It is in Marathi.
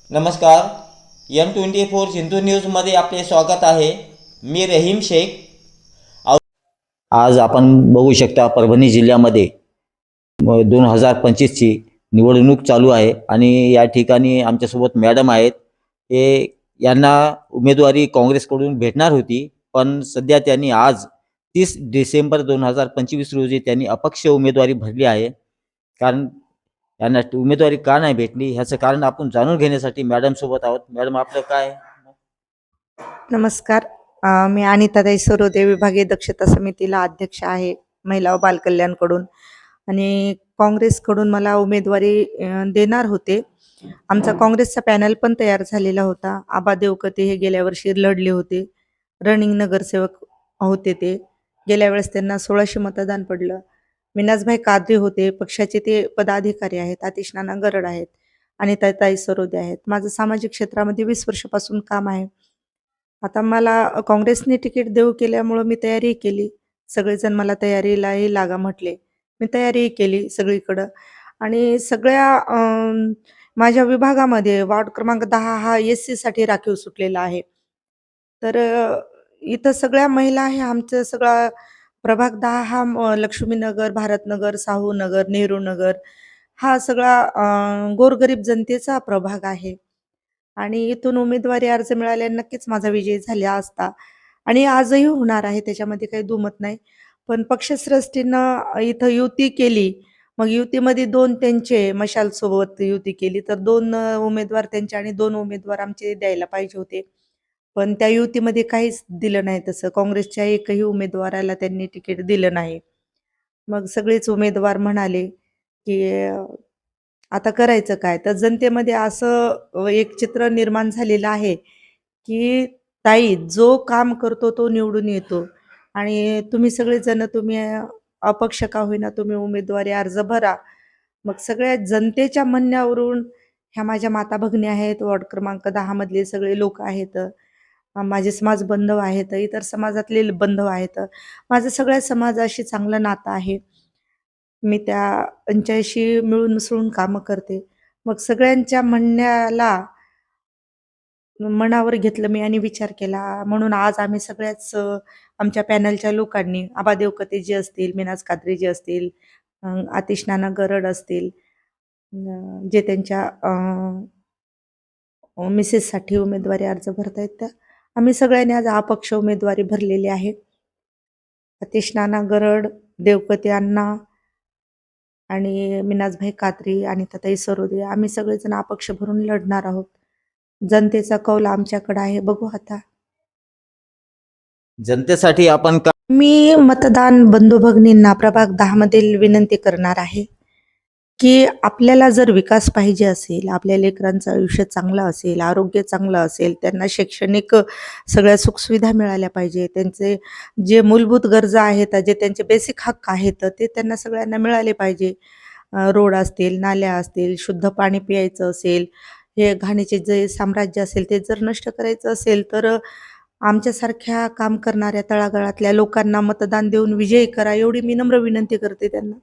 नमस्कार. M24 सिंधू न्यूजमध्ये आपले स्वागत आहे. मी रहीम शेख. आज आपण बघू शकता परभणी जिल्ह्यामध्ये 2025ची निवडणूक चालू आहे आणि या ठिकाणी आमच्यासोबत मॅडम आहेत. हे यांना उमेदवारी काँग्रेसकडून भेटणार होती, पण सध्या त्यांनी आज 30 डिसेंबर 2025 रोजी त्यांनी अपक्ष उमेदवारी भरली आहे. कारण यांना उमेदवारी का नाही भेटली ह्याचं कारण आपण जाणून घेण्यासाठी मॅडम सोबत आहोत. मॅडम, आपलं काय? नमस्कार. मी अनिताताई सरोदे, विभागीय दक्षता समितीला अध्यक्ष आहे महिला व बालकल्याणकडून. आणि काँग्रेसकडून मला उमेदवारी देणार होते. आमचा काँग्रेसचा पॅनल पण तयार झालेला होता. आबा देवकते हे गेल्या वर्षी लढले होते, रनिंग नगरसेवक होते. ते गेल्या वेळेस त्यांना 1600 मतदान पडलं. मिनाजभाई कादरे होते, पक्षाचे ते पदाधिकारी आहेत. आतिश नाना गरड आहेत, अनिताताई सरोदे आहेत. माझं सामाजिक क्षेत्रामध्ये 20 वर्षापासून काम आहे. आता मला काँग्रेसने तिकीट देऊ केल्यामुळं मी तयारी केली. सगळेजण मला तयारीलाही लागा म्हटले. मी तयारी केली सगळीकडं. आणि सगळ्या माझ्या विभागामध्ये वार्ड क्रमांक 10 हा एस-सीसाठी राखीव सुटलेला आहे. तर इथं सगळ्या महिला आहे. आमचं सगळा प्रभाग 10 हा लक्ष्मीनगर, भारतनगर, साहूनगर, नेहरूनगर हा सगळा गोरगरीब जनतेचा प्रभाग आहे. आणि इथून उमेदवारी अर्ज मिळाल्याने नक्कीच माझा विजय झाला असता आणि आजही होणार आहे, त्याच्यामध्ये काही दुमत नाही. पण पक्षश्रेष्ठीनं इथं युती केली. मग युतीमध्ये 2 त्यांचे मशालसोबत युती केली, तर 2 उमेदवार त्यांचे आणि 2 उमेदवार आमचे द्यायला पाहिजे होते. पण त्या युतीमध्ये काहीच दिलं नाही तसं. काँग्रेसच्या एकही उमेदवाराला त्यांनी तिकीट दिलं नाही. मग सगळेच उमेदवार म्हणाले, की आता करायचं काय? तर जनतेमध्ये असं एक चित्र निर्माण झालेलं आहे, की ताई जो काम करतो तो निवडून येतो. आणि तुम्ही सगळेजण तुम्ही अपक्ष का होईना तुम्ही उमेदवारी अर्ज भरा. मग सगळ्या जनतेच्या म्हणण्यावरून ह्या माझ्या माता भगिनी आहेत, वॉर्ड क्रमांक 10 मधले सगळे लोक आहेत. माझे समाज बांधव आहेत, इतर समाजातले बांधव आहेत. माझं सगळ्या समाजाशी चांगलं नातं आहे. मी त्यांच्याशी मिळून मिसळून कामं करते. मग सगळ्यांच्या म्हणण्याला मनावर घेतलं मी आणि विचार केला. म्हणून आज आम्ही सगळ्याच आमच्या पॅनलच्या लोकांनी आबा देवकते जी असतील, मिनाज कादरी जी असतील, आतिश नाना गरड असतील, जे त्यांच्या मिसेससाठी उमेदवारी अर्ज भरतायत त्या, आम्ही सगळ्यांनी आज अपक्ष उमेदवारी भरलेली आहे. आतिश नाना गरड, देवकते अण्णा आणि मिनाजभाई कात्री आणि ताई सरोदे आम्ही सगळेजण अपक्ष भरून लढणार आहोत. जनतेचा कौल आमच्याकडे आहे. बघू आता. जनतेसाठी आपण का? मी मतदान बंधू भगिनींना प्रभाग 10 मधील विनंती करणार आहे, की आपल्याला जर विकास पाहिजे असेल, आपल्या लेकरांचं आयुष्य चांगलं असेल, आरोग्य चांगलं असेल, त्यांना शैक्षणिक सगळ्या सुखसुविधा मिळाल्या पाहिजे, त्यांचे जे मूलभूत गरजा आहेत, जे त्यांचे बेसिक हक्क आहेत, ते त्यांना सगळ्यांना मिळाले पाहिजे. रोड असतील, नाल्या असतील, शुद्ध पाणी प्यायचं असेल, हे घाणीचे जे साम्राज्य असेल ते जर नष्ट करायचं असेल, तर आमच्यासारख्या काम करणाऱ्या तळागाळातल्या लोकांना मतदान देऊन विजयी करा, एवढी मी नम्र विनंती करते त्यांना.